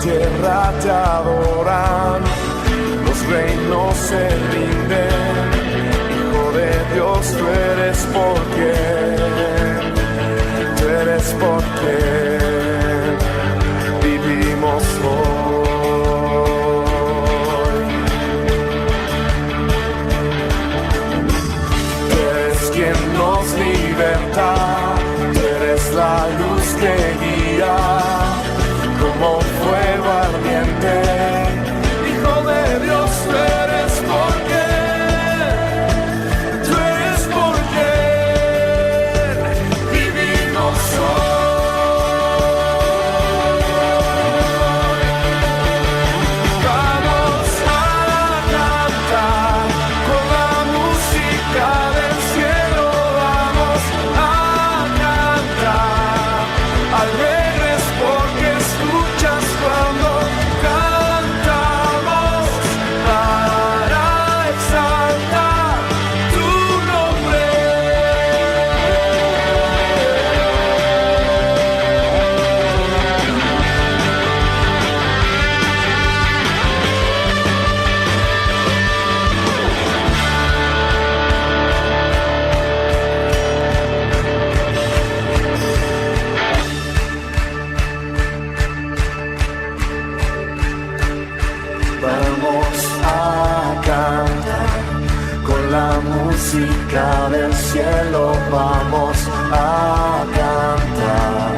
tierra te adoran, los reinos se rinden. Hijo de Dios, tú eres porque vivimos hoy. Tú eres quien nos liberta, tú eres la luz que guía, como fuego ardiente. Hijo de Dios, tú eres porque vivimos hoy. Vamos a cantar con la música del cielo, vamos a cantar alegres porque escuchas cuando cantamos para exaltar tu nombre. Vamos a cantar con la música del cielo, vamos a cantar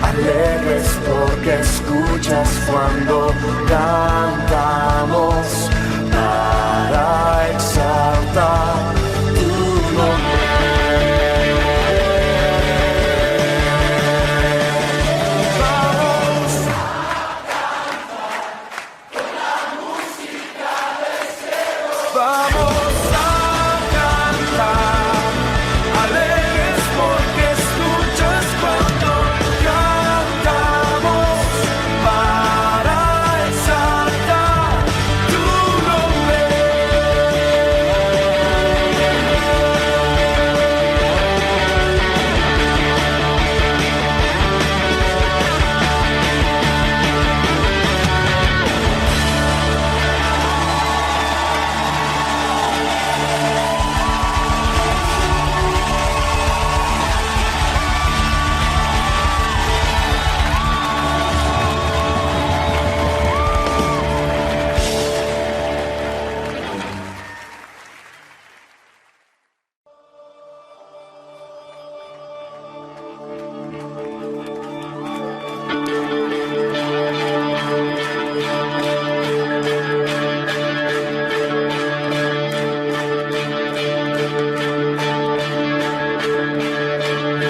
alegres porque escuchas cuando cantamos para exaltar tu nombre. Vamos a cantar alegres porque escuchas cuando cantamos para exaltar tu nombre.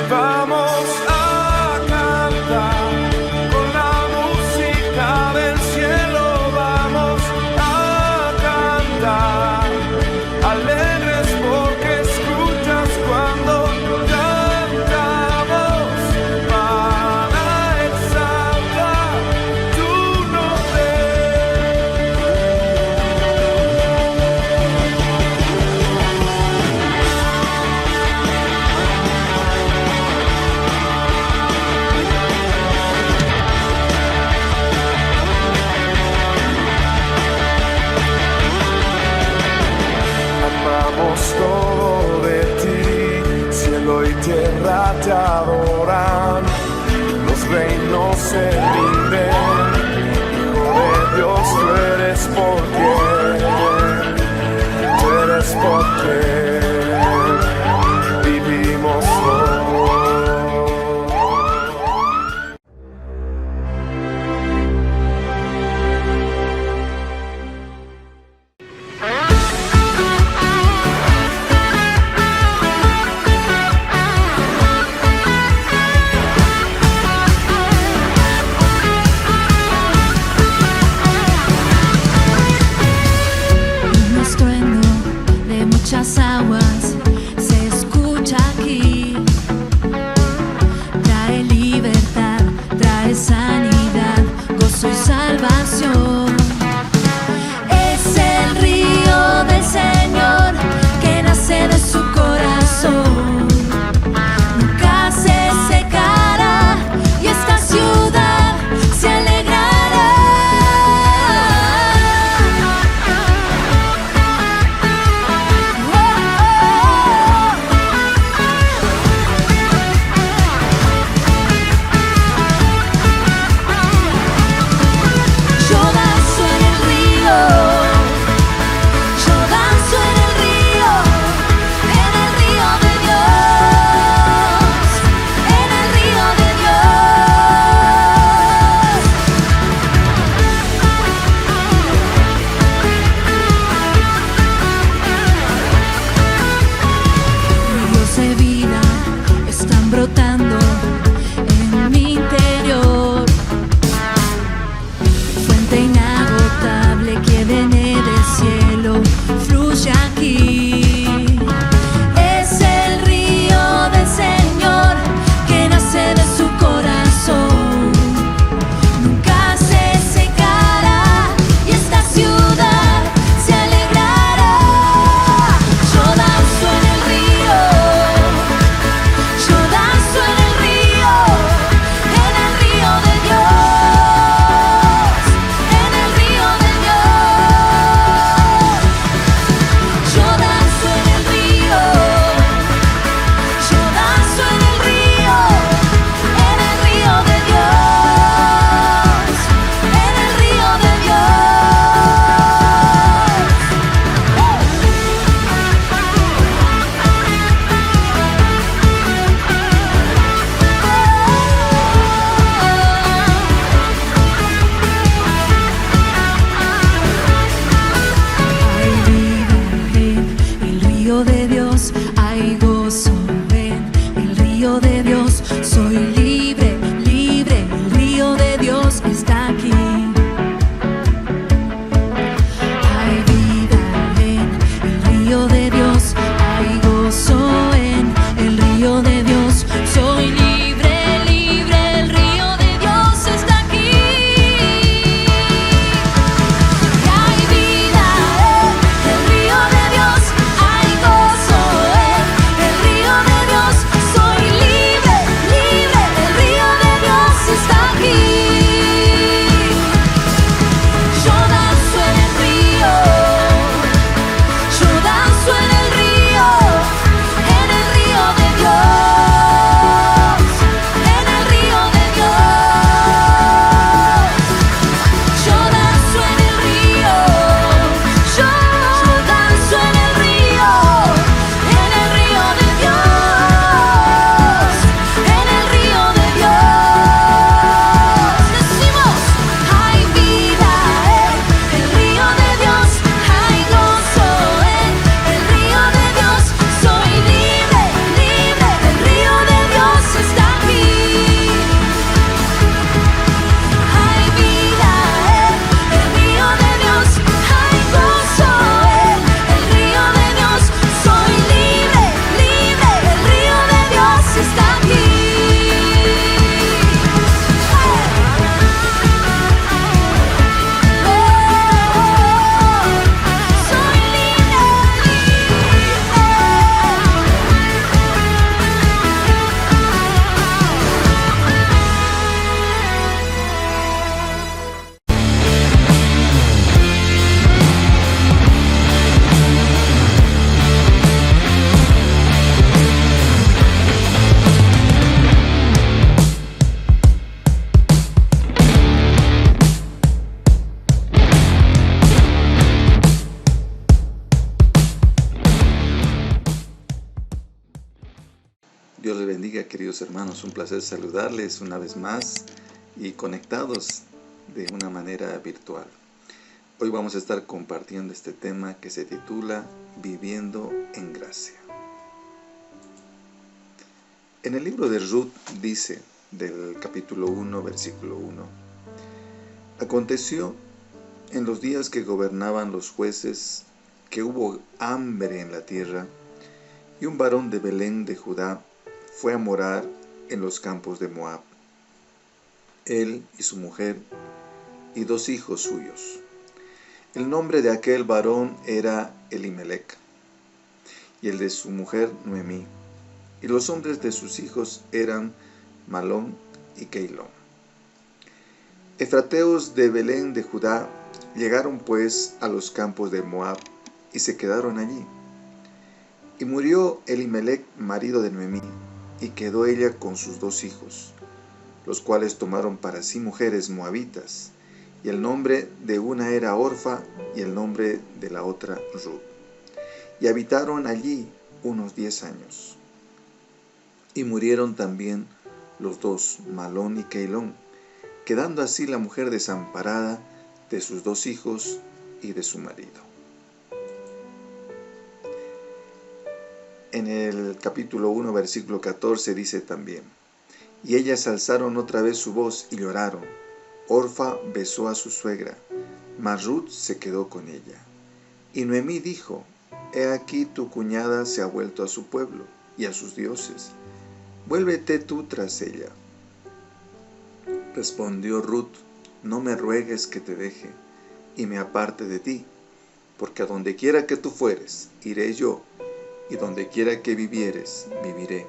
Vamos a cantar con la música del cielo, vamos a cantar alegres porque escuchas cuando cantamos para exaltar tu nombre. Amamos todo de ti, cielo y tierra te adoran, los reinos se rinden. Hijo de Dios, tú eres porque vivimos hoy. bendiga, queridos hermanos. Un placer saludarles una vez más y conectados de una manera virtual. Hoy vamos a estar compartiendo este tema que se titula Viviendo en Gracia. En el libro de Ruth dice, del capítulo 1, versículo 1, aconteció en los días que gobernaban los jueces que hubo hambre en la tierra, y un varón de Belén de Judá fue a morar en los campos de Moab, él y su mujer y 2 hijos suyos. El nombre de aquel varón era Elimelec, y el de su mujer Noemí, y los nombres de sus hijos eran Malón y Keilón. Efrateos de Belén de Judá llegaron pues a los campos de Moab y se quedaron allí. Y murió Elimelec, marido de Noemí, y quedó ella con sus 2 hijos, los cuales tomaron para sí mujeres moabitas, y el nombre de una era Orfa, y el nombre de la otra Ruth. Y habitaron allí unos 10 años. Y murieron también los 2, Malón y Keilón, quedando así la mujer desamparada de sus 2 hijos y de su marido. En el capítulo 1, versículo 14 dice también, y ellas alzaron otra vez su voz y lloraron. Orfa besó a su suegra, mas Ruth se quedó con ella. Y Noemí dijo, he aquí tu cuñada se ha vuelto a su pueblo y a sus dioses. Vuélvete tú tras ella. Respondió Ruth, no me ruegues que te deje y me aparte de ti, porque a donde quiera que tú fueres, iré yo, y donde quiera que vivieres, viviré.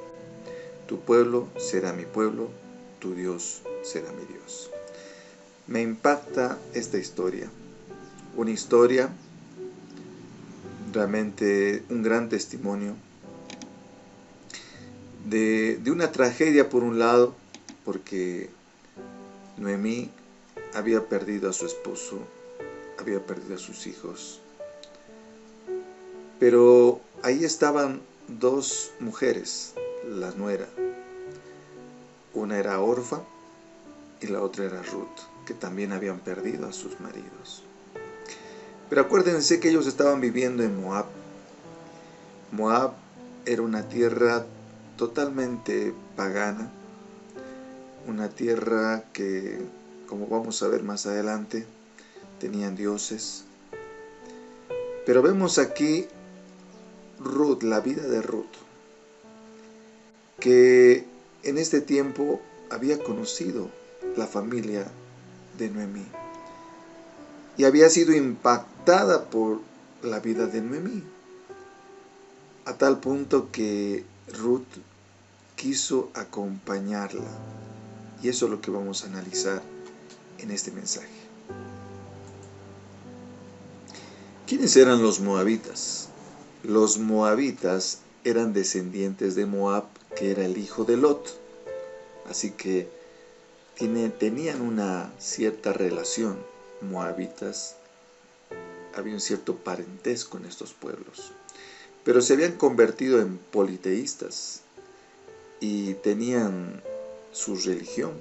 Tu pueblo será mi pueblo, tu Dios será mi Dios. Me impacta esta historia, una historia, realmente un gran testimonio de una tragedia por un lado, porque Noemí había perdido a su esposo, había perdido a sus hijos, pero ahí estaban 2 mujeres, la nuera. Una era Orfa y la otra era Ruth, que también habían perdido a sus maridos. Pero acuérdense que ellos estaban viviendo en Moab. Moab era una tierra totalmente pagana, una tierra que, como vamos a ver más adelante, tenían dioses. Pero vemos aquí Ruth, la vida de Ruth, que en este tiempo había conocido la familia de Noemí y había sido impactada por la vida de Noemí, a tal punto que Ruth quiso acompañarla, y eso es lo que vamos a analizar en este mensaje. ¿Quiénes eran los moabitas? Los moabitas eran descendientes de Moab, que era el hijo de Lot. Así que tenían una cierta relación. Moabitas, había un cierto parentesco en estos pueblos. Pero se habían convertido en politeístas y tenían su religión.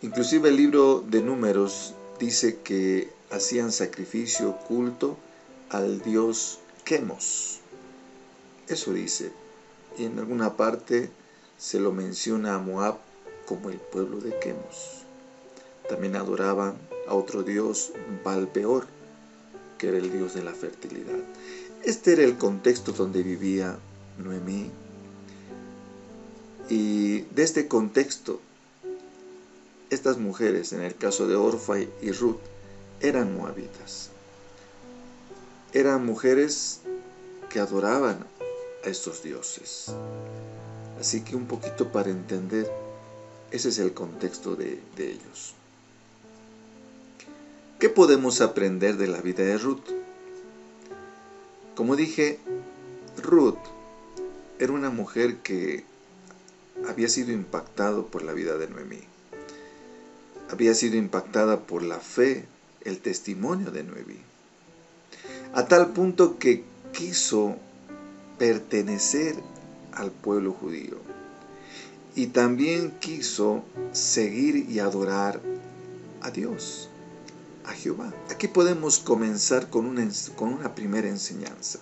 Inclusive el libro de Números dice que hacían sacrificio, culto al dios Quemos. Eso dice, y en alguna parte se lo menciona a Moab como el pueblo de Quemos. También adoraban a otro dios, Baal-peor, que era el dios de la fertilidad. Este era el contexto donde vivía Noemí, y de este contexto, estas mujeres, en el caso de Orfa y Ruth, eran moabitas. Eran mujeres que adoraban a estos dioses. Así que un poquito para entender, ese es el contexto de ellos. ¿Qué podemos aprender de la vida de Ruth? Como dije, Ruth era una mujer que había sido impactado por la vida de Noemí. Había sido impactada por la fe, el testimonio de Noemí, a tal punto que quiso pertenecer al pueblo judío. y también quiso seguir y adorar a Dios, a Jehová. Aquí podemos comenzar con una primera enseñanza.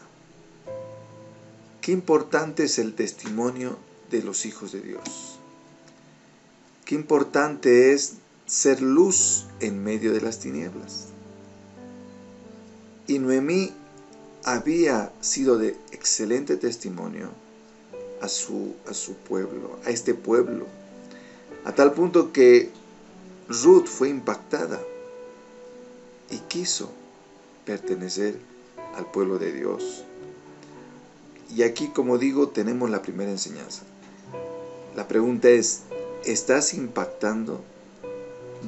Qué importante es el testimonio de los hijos de Dios. Qué importante es ser luz en medio de las tinieblas. Y Noemí había sido de excelente testimonio a su pueblo, a este pueblo, a tal punto que Ruth fue impactada y quiso pertenecer al pueblo de Dios. Y aquí, como digo, tenemos la primera enseñanza. La pregunta es, ¿estás impactando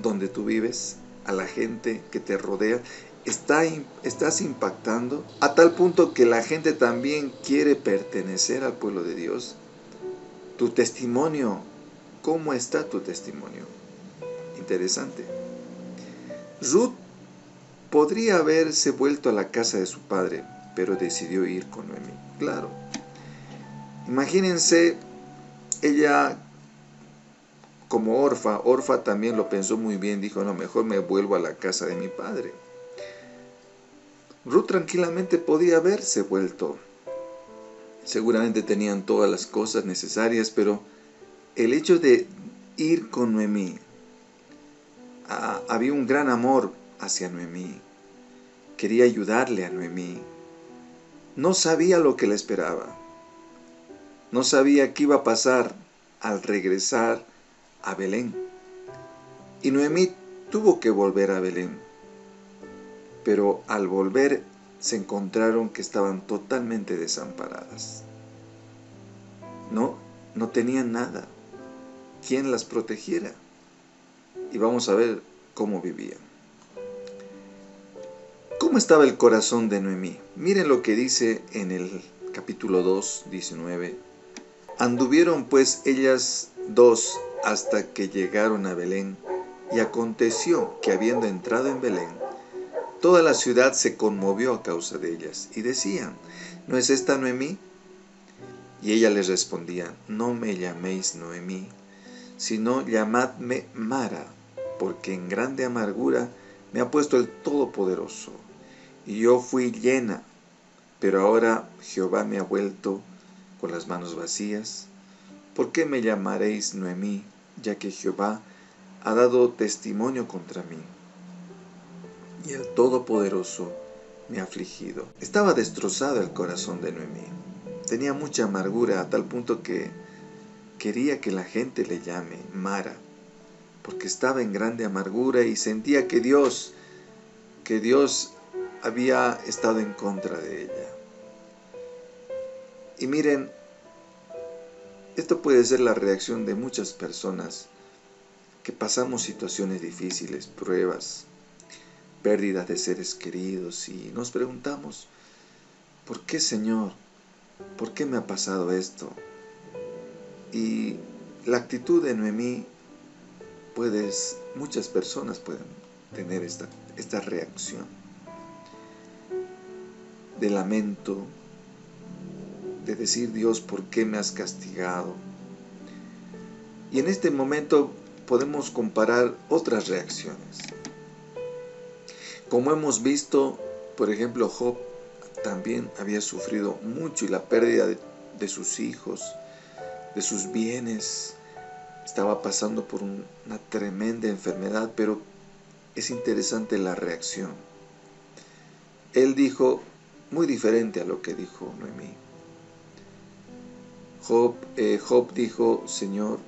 donde tú vives, a la gente que te rodea? ¿Estás impactando a tal punto que la gente también quiere pertenecer al pueblo de Dios? Tu testimonio, ¿cómo está tu testimonio? Interesante. Ruth podría haberse vuelto a la casa de su padre, pero decidió ir con Noemí. Claro. Imagínense, ella como Orfa también lo pensó muy bien, dijo, no, mejor me vuelvo a la casa de mi padre. Ruth tranquilamente podía haberse vuelto. Seguramente tenían todas las cosas necesarias, pero el hecho de ir con Noemí, había un gran amor hacia Noemí. Quería ayudarle a Noemí. No sabía lo que le esperaba. No sabía qué iba a pasar al regresar a Belén. Y Noemí tuvo que volver a Belén. Pero al volver se encontraron que estaban totalmente desamparadas. No tenían nada. ¿Quién las protegiera? Y vamos a ver cómo vivían. ¿Cómo estaba el corazón de Noemí? Miren lo que dice en el capítulo 2, 19. Anduvieron pues ellas dos hasta que llegaron a Belén, y aconteció que habiendo entrado en Belén, toda la ciudad se conmovió a causa de ellas, y decían, ¿no es esta Noemí? Y ella les respondía, no me llaméis Noemí, sino llamadme Mara, porque en grande amargura me ha puesto el Todopoderoso, y yo fui llena, pero ahora Jehová me ha vuelto con las manos vacías. ¿Por qué me llamaréis Noemí, ya que Jehová ha dado testimonio contra mí, y el Todopoderoso me ha afligido? Estaba destrozado el corazón de Noemí. Tenía mucha amargura a tal punto que quería que la gente le llame Mara, porque estaba en grande amargura y sentía que Dios había estado en contra de ella. Y miren, esto puede ser la reacción de muchas personas que pasamos situaciones difíciles, pruebas, pérdidas de seres queridos, y nos preguntamos, ¿por qué, Señor? ¿Por qué me ha pasado esto? Y la actitud de Noemí, muchas personas pueden tener esta reacción de lamento, de decir, Dios, ¿por qué me has castigado? Y en este momento podemos comparar otras reacciones. Como hemos visto, por ejemplo, Job también había sufrido mucho, y la pérdida de sus hijos, de sus bienes, estaba pasando por una tremenda enfermedad, pero es interesante la reacción. Él dijo muy diferente a lo que dijo Noemí. Job dijo, Señor,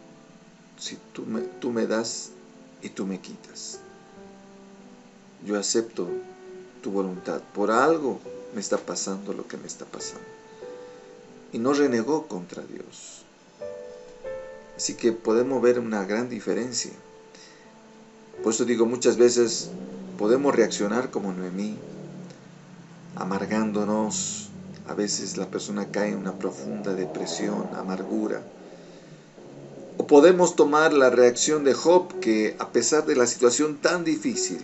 si tú me das y tú me quitas, yo acepto tu voluntad. Por algo me está pasando lo que me está pasando. Y no renegó contra Dios. Así que podemos ver una gran diferencia. Por eso digo, muchas veces podemos reaccionar como Noemí, amargándonos. A veces la persona cae en una profunda depresión, amargura. O podemos tomar la reacción de Job, que a pesar de la situación tan difícil,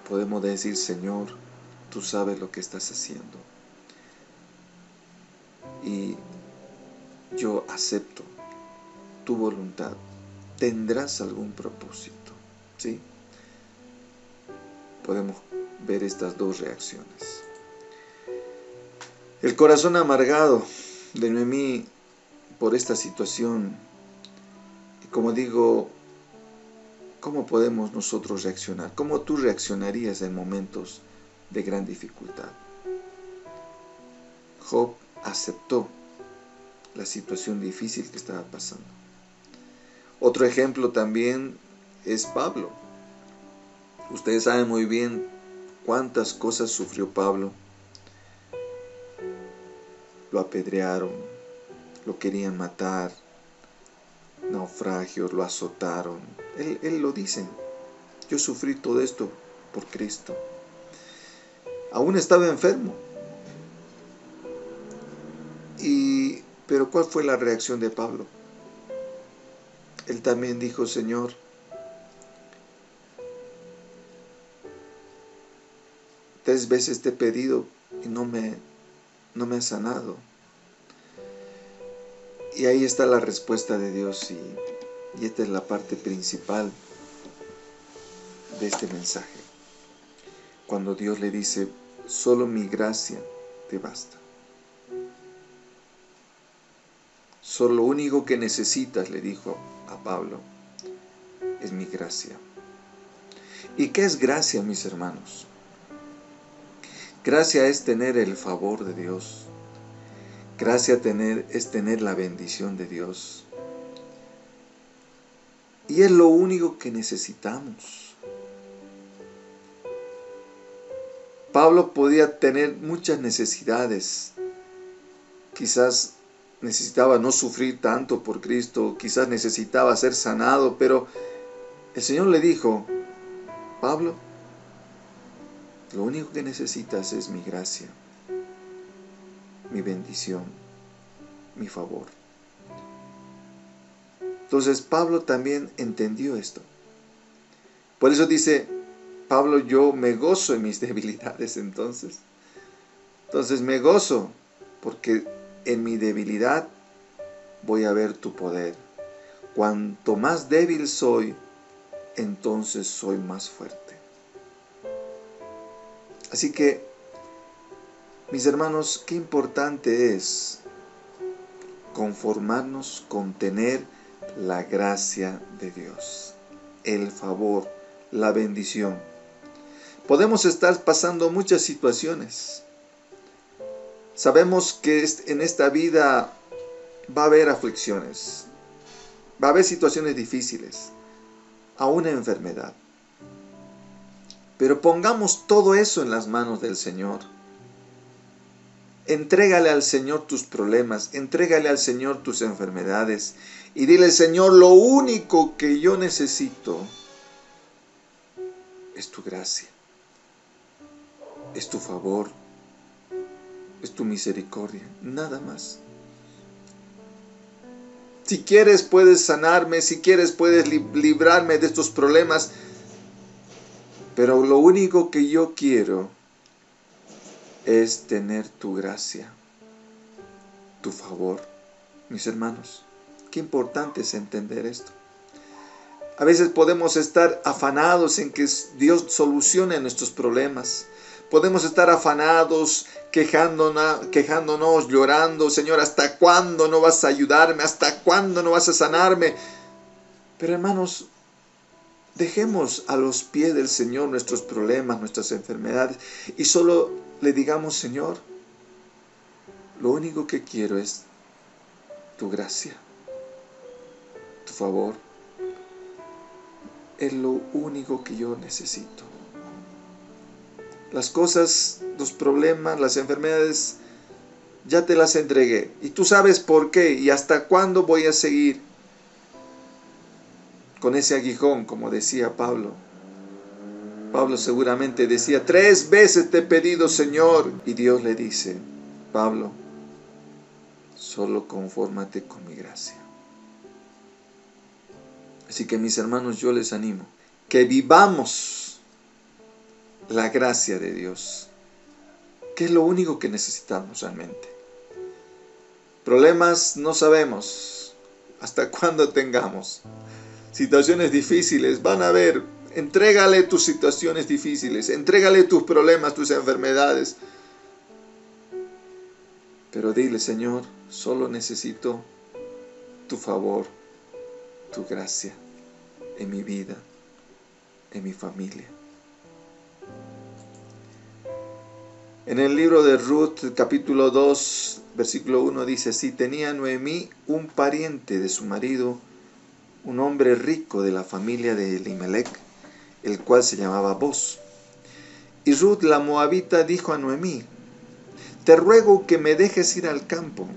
podemos decir, Señor, tú sabes lo que estás haciendo. Y yo acepto tu voluntad, tendrás algún propósito. ¿Sí? Podemos ver estas dos reacciones. El corazón amargado de Noemí por esta situación. Y como digo, ¿cómo podemos nosotros reaccionar? ¿Cómo tú reaccionarías en momentos de gran dificultad? Job aceptó la situación difícil que estaba pasando. Otro ejemplo también es Pablo. Ustedes saben muy bien cuántas cosas sufrió Pablo. Lo apedrearon, lo querían matar, naufragios, lo azotaron. Él lo dice, yo sufrí todo esto por Cristo. Aún estaba enfermo. Pero ¿cuál fue la reacción de Pablo? Él también dijo, Señor, tres veces te he pedido y no me has sanado. Y ahí está la respuesta de Dios y esta es la parte principal de este mensaje. Cuando Dios le dice, solo mi gracia te basta. Solo lo único que necesitas, le dijo a Pablo, es mi gracia. ¿Y qué es gracia, mis hermanos? Gracia es tener el favor de Dios. Gracia es tener la bendición de Dios. Y es lo único que necesitamos. Pablo podía tener muchas necesidades. Quizás necesitaba no sufrir tanto por Cristo, quizás necesitaba ser sanado, pero el Señor le dijo, Pablo, lo único que necesitas es mi gracia, mi bendición, mi favor. Entonces Pablo también entendió esto. Por eso dice Pablo, yo me gozo en mis debilidades entonces. Entonces me gozo porque en mi debilidad voy a ver tu poder. Cuanto más débil soy, entonces soy más fuerte. Así que, mis hermanos, qué importante es conformarnos con tener la gracia de Dios, el favor, la bendición. Podemos estar pasando muchas situaciones. Sabemos que en esta vida va a haber aflicciones, va a haber situaciones difíciles, aún enfermedad. Pero pongamos todo eso en las manos del Señor. Entrégale al Señor tus problemas, entrégale al Señor tus enfermedades y dile, Señor, lo único que yo necesito es tu gracia, es tu favor, es tu misericordia, nada más. Si quieres puedes sanarme, si quieres puedes librarme de estos problemas, pero lo único que yo quiero es tener tu gracia, tu favor. Mis hermanos, qué importante es entender esto. A veces podemos estar afanados en que Dios solucione nuestros problemas. Podemos estar afanados, quejándonos, llorando. Señor, ¿hasta cuándo no vas a ayudarme? ¿Hasta cuándo no vas a sanarme? Pero hermanos, dejemos a los pies del Señor nuestros problemas, nuestras enfermedades y solo le digamos, Señor, lo único que quiero es tu gracia, tu favor. Es lo único que yo necesito. Las cosas, los problemas, las enfermedades, ya te las entregué. Y tú sabes por qué y hasta cuándo voy a seguir con ese aguijón, como decía Pablo. Pablo seguramente decía, 3 veces te he pedido, Señor. Y Dios le dice, Pablo, solo confórmate con mi gracia. Así que mis hermanos, yo les animo que vivamos la gracia de Dios, que es lo único que necesitamos realmente. Problemas no sabemos hasta cuando tengamos situaciones difíciles. Van a ver, entrégale tus situaciones difíciles, entrégale tus problemas, tus enfermedades. Pero dile, Señor, solo necesito tu favor, tu gracia en mi vida, en mi familia. En el libro de Ruth, capítulo 2, versículo 1 dice así: tenía Noemí un pariente de su marido, un hombre rico de la familia de Elimelec, el cual se llamaba Boz. Y Ruth la moabita dijo a Noemí: te ruego que me dejes ir al campo,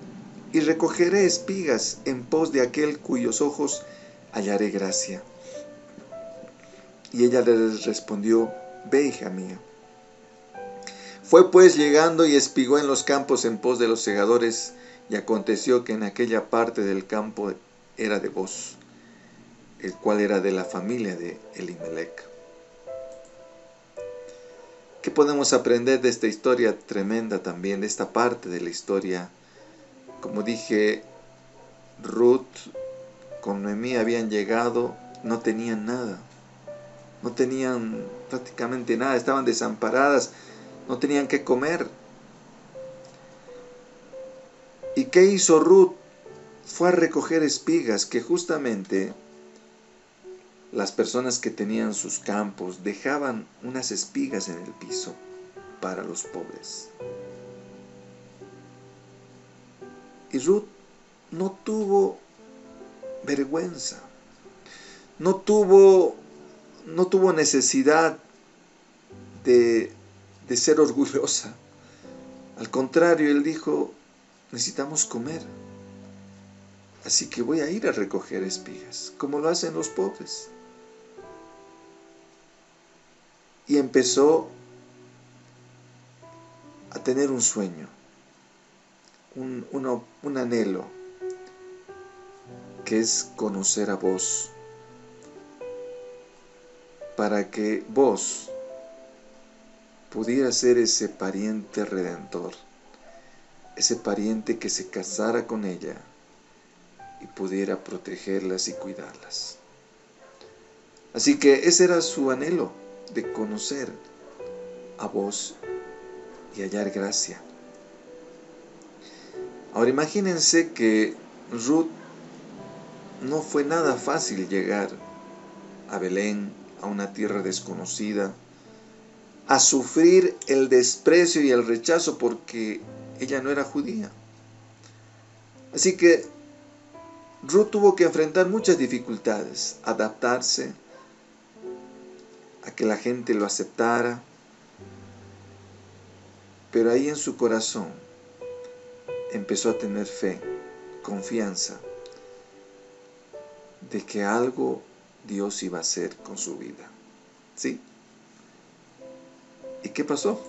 y recogeré espigas en pos de aquel cuyos ojos hallaré gracia. Y ella le respondió: ve, hija mía. Fue pues llegando y espigó en los campos en pos de los segadores, y aconteció que en aquella parte del campo era de Boz, el cual era de la familia de Elimelec. ¿Qué podemos aprender de esta historia tremenda también, de esta parte de la historia? Como dije, Ruth con Noemí habían llegado, no tenían nada, no tenían prácticamente nada, estaban desamparadas, no tenían qué comer. ¿Y qué hizo Ruth? Fue a recoger espigas, que justamente las personas que tenían sus campos dejaban unas espigas en el piso para los pobres. Y Ruth no tuvo vergüenza, no tuvo necesidad de ser orgullosa. Al contrario, él dijo: necesitamos comer, así que voy a ir a recoger espigas, como lo hacen los pobres. Y empezó a tener un sueño, un anhelo, que es conocer a Boz, para que Boz pudiera ser ese pariente redentor, ese pariente que se casara con ella y pudiera protegerlas y cuidarlas. Así que ese era su anhelo, de conocer a Boz y hallar gracia. Ahora imagínense que Ruth no fue nada fácil llegar a Belén, a una tierra desconocida, a sufrir el desprecio y el rechazo porque ella no era judía. Así que Ruth tuvo que enfrentar muchas dificultades, adaptarse a que la gente lo aceptara, pero ahí en su corazón empezó a tener fe, confianza de que algo Dios iba a hacer con su vida. ¿Sí? ¿Y qué pasó?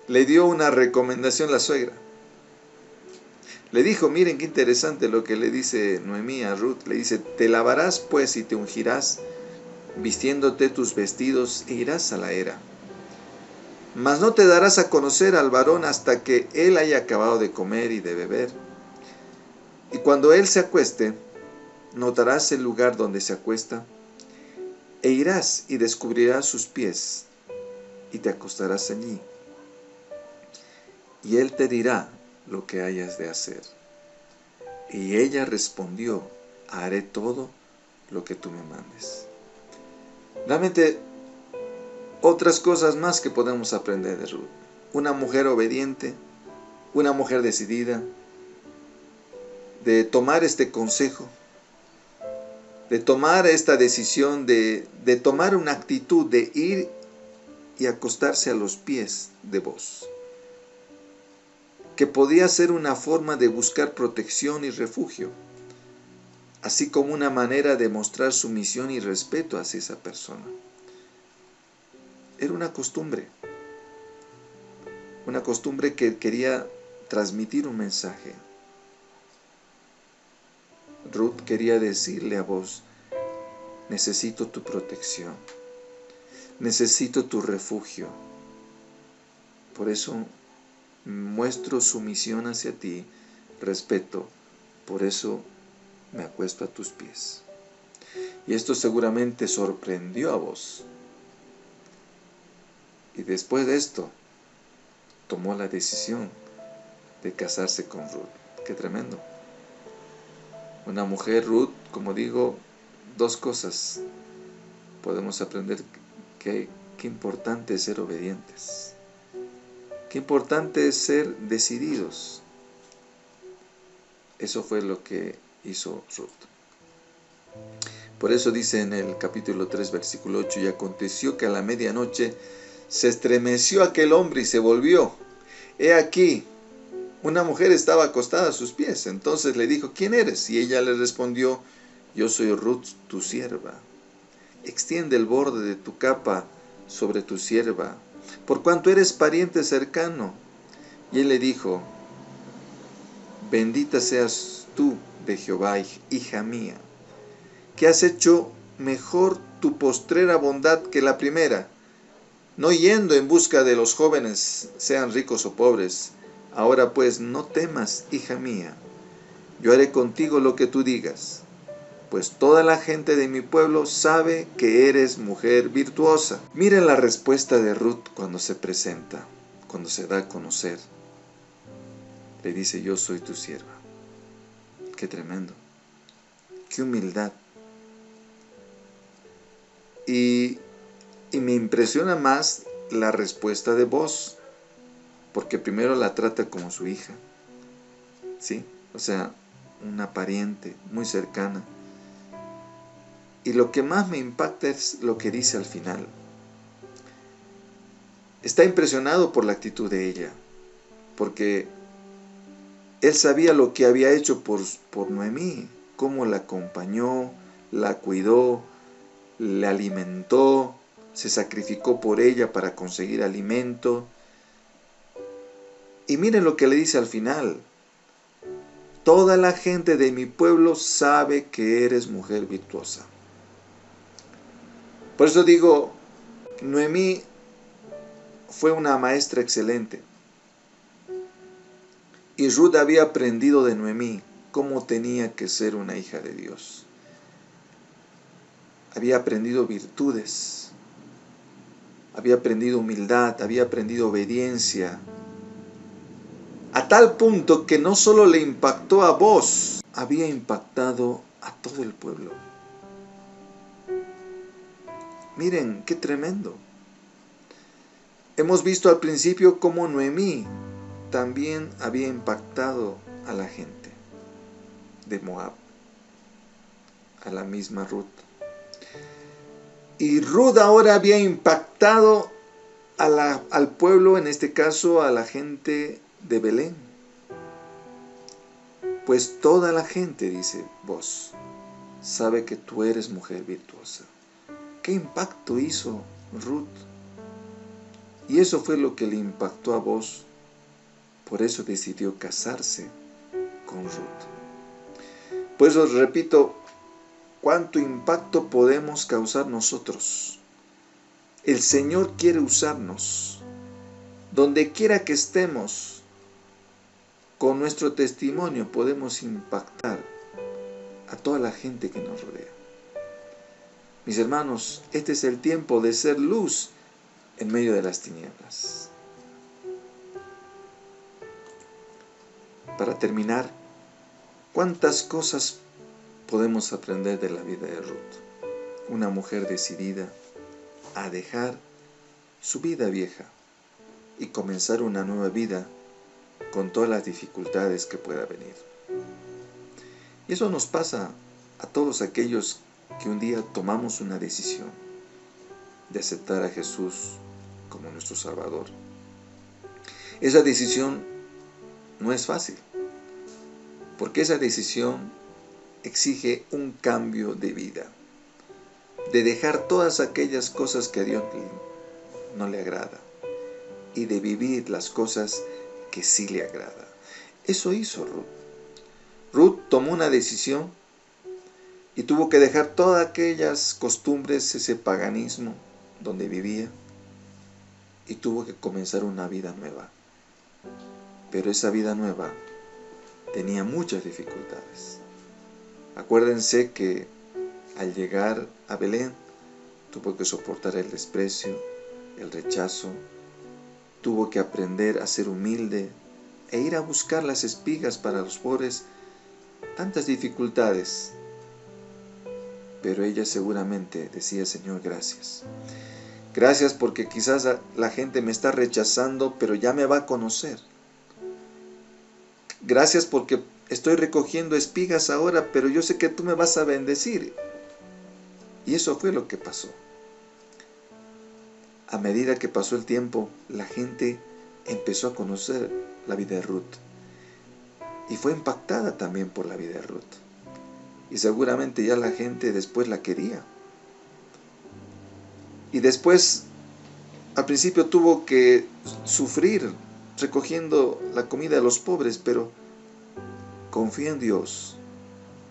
Le dio una recomendación la suegra. Le dijo, miren qué interesante lo que le dice Noemí a Ruth. Le dice: te lavarás pues y te ungirás, vistiéndote tus vestidos, e irás a la era. Mas no te darás a conocer al varón hasta que él haya acabado de comer y de beber. Y cuando él se acueste, notarás el lugar donde se acuesta, e irás y descubrirás sus pies, y te acostarás allí. Y él te dirá lo que hayas de hacer. Y ella respondió: haré todo lo que tú me mandes. Realmente, otras cosas más que podemos aprender de Ruth. Una mujer obediente, una mujer decidida, de tomar este consejo, de tomar esta decisión, de tomar una actitud de ir y acostarse a los pies de Boz, que podía ser una forma de buscar protección y refugio, así como una manera de mostrar sumisión y respeto hacia esa persona. Era una costumbre que quería transmitir un mensaje. Ruth quería decirle a Boz: necesito tu protección, necesito tu refugio. Por eso muestro sumisión hacia ti, respeto, por eso me acuesto a tus pies. Y esto seguramente sorprendió a Booz. Y después de esto, tomó la decisión de casarse con Ruth. ¡Qué tremendo! Una mujer, Ruth, como digo, dos cosas podemos aprender. Qué importante es ser obedientes. Qué importante es ser decididos. Eso fue lo que hizo Ruth. Por eso dice en el capítulo 3, versículo 8, y aconteció que a la medianoche se estremeció aquel hombre y se volvió. He aquí, una mujer estaba acostada a sus pies. Entonces le dijo, ¿quién eres? Y ella le respondió, yo soy Ruth, tu sierva. Extiende el borde de tu capa sobre tu sierva, por cuanto eres pariente cercano. Y él le dijo, bendita seas tú de Jehová, hija mía, que has hecho mejor tu postrera bondad que la primera, no yendo en busca de los jóvenes, sean ricos o pobres. Ahora pues no temas, hija mía, yo haré contigo lo que tú digas, pues toda la gente de mi pueblo sabe que eres mujer virtuosa. Miren la respuesta de Ruth cuando se presenta, cuando se da a conocer. Le dice, yo soy tu sierva. Qué tremendo, qué humildad. Y me impresiona más la respuesta de Booz, porque primero la trata como su hija, ¿sí? O sea, una pariente muy cercana. Y lo que más me impacta es lo que dice al final. Está impresionado por la actitud de ella, porque él sabía lo que había hecho por Noemí, cómo la acompañó, la cuidó, le alimentó, se sacrificó por ella para conseguir alimento. Y miren lo que le dice al final. Toda la gente de mi pueblo sabe que eres mujer virtuosa. Por eso digo, Noemí fue una maestra excelente. Y Ruth había aprendido de Noemí cómo tenía que ser una hija de Dios. Había aprendido virtudes, había aprendido humildad, había aprendido obediencia, a tal punto que no solo le impactó a Booz, había impactado a todo el pueblo. Miren, qué tremendo. Hemos visto al principio cómo Noemí también había impactado a la gente de Moab, a la misma Ruth. Y Ruth ahora había impactado al pueblo, en este caso a la gente de Belén. Pues toda la gente, dice Booz, sabe que tú eres mujer virtuosa. ¿Qué impacto hizo Ruth? Y eso fue lo que le impactó a Booz. Por eso decidió casarse con Ruth. Pues os repito, ¿cuánto impacto podemos causar nosotros? El Señor quiere usarnos. Donde quiera que estemos, con nuestro testimonio podemos impactar a toda la gente que nos rodea. Mis hermanos, este es el tiempo de ser luz en medio de las tinieblas. Para terminar, ¿cuántas cosas podemos aprender de la vida de Ruth? Una mujer decidida a dejar su vida vieja y comenzar una nueva vida con todas las dificultades que pueda venir. Y eso nos pasa a todos aquellos que un día tomamos una decisión de aceptar a Jesús como nuestro Salvador. Esa decisión no es fácil, porque esa decisión exige un cambio de vida, de dejar todas aquellas cosas que a Dios no le agrada y de vivir las cosas que sí le agrada. Eso hizo Ruth. Ruth tomó una decisión y tuvo que dejar todas aquellas costumbres, ese paganismo donde vivía, y tuvo que comenzar una vida nueva. Pero esa vida nueva tenía muchas dificultades. Acuérdense que al llegar a Belén tuvo que soportar el desprecio, el rechazo, tuvo que aprender a ser humilde e ir a buscar las espigas para los pobres, tantas dificultades. Pero ella seguramente decía: Señor, gracias. Gracias porque quizás la gente me está rechazando, pero ya me va a conocer. Gracias porque estoy recogiendo espigas ahora, pero yo sé que tú me vas a bendecir. Y eso fue lo que pasó. A medida que pasó el tiempo, la gente empezó a conocer la vida de Ruth. Y fue impactada también por la vida de Ruth. Y seguramente ya la gente después la quería. Y después, al principio tuvo que sufrir recogiendo la comida de los pobres, pero confió en Dios,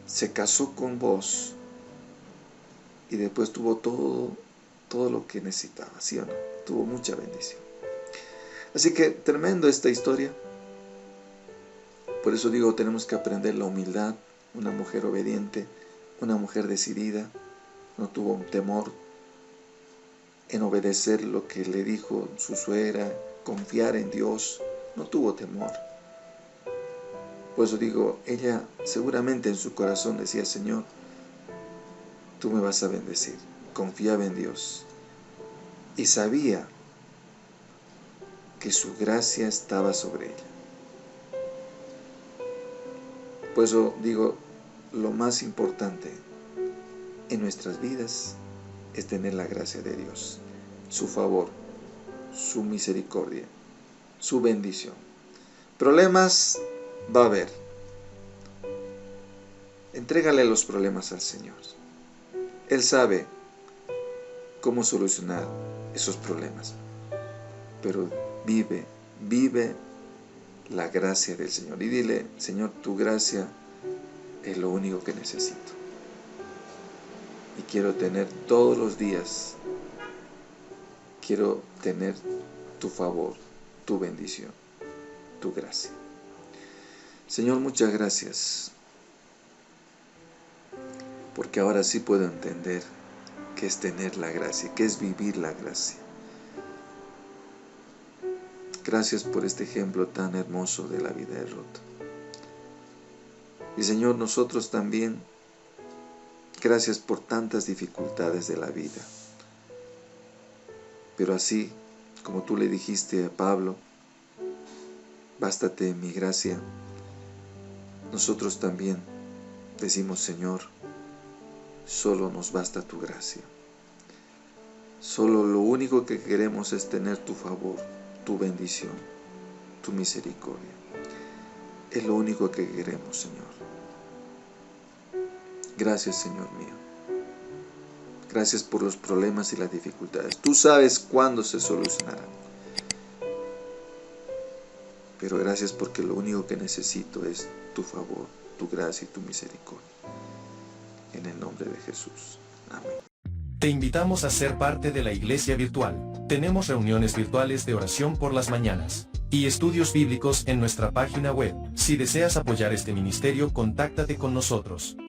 se casó con vos y después tuvo todo lo que necesitaba, ¿sí o no? Tuvo mucha bendición. Así que tremendo esta historia. Por eso digo, tenemos que aprender la humildad. Una mujer obediente, una mujer decidida, no tuvo un temor en obedecer lo que le dijo su suegra, confiar en Dios, no tuvo temor. Por eso digo, ella seguramente en su corazón decía: Señor, tú me vas a bendecir. Confiaba en Dios y sabía que su gracia estaba sobre ella. Por eso digo, lo más importante en nuestras vidas es tener la gracia de Dios, su favor, su misericordia, su bendición. Problemas va a haber. Entrégale los problemas al Señor. Él sabe cómo solucionar esos problemas. Pero vive la gracia del Señor. Y dile: Señor, tu gracia es lo único que necesito. Y quiero tener todos los días, quiero tener tu favor, tu bendición, tu gracia. Señor, muchas gracias, porque ahora sí puedo entender qué es tener la gracia, qué es vivir la gracia. Gracias por este ejemplo tan hermoso de la vida de Ruth. Y Señor, nosotros también, gracias por tantas dificultades de la vida. Pero así, como tú le dijiste a Pablo: bástate mi gracia, nosotros también decimos: Señor, solo nos basta tu gracia. Solo lo único que queremos es tener tu favor, tu bendición, tu misericordia. Es lo único que queremos, Señor. Gracias, Señor mío. Gracias por los problemas y las dificultades. Tú sabes cuándo se solucionarán. Pero gracias porque lo único que necesito es tu favor, tu gracia y tu misericordia. En el nombre de Jesús. Amén. Te invitamos a ser parte de la iglesia virtual. Tenemos reuniones virtuales de oración por las mañanas y estudios bíblicos en nuestra página web. Si deseas apoyar este ministerio, contáctate con nosotros.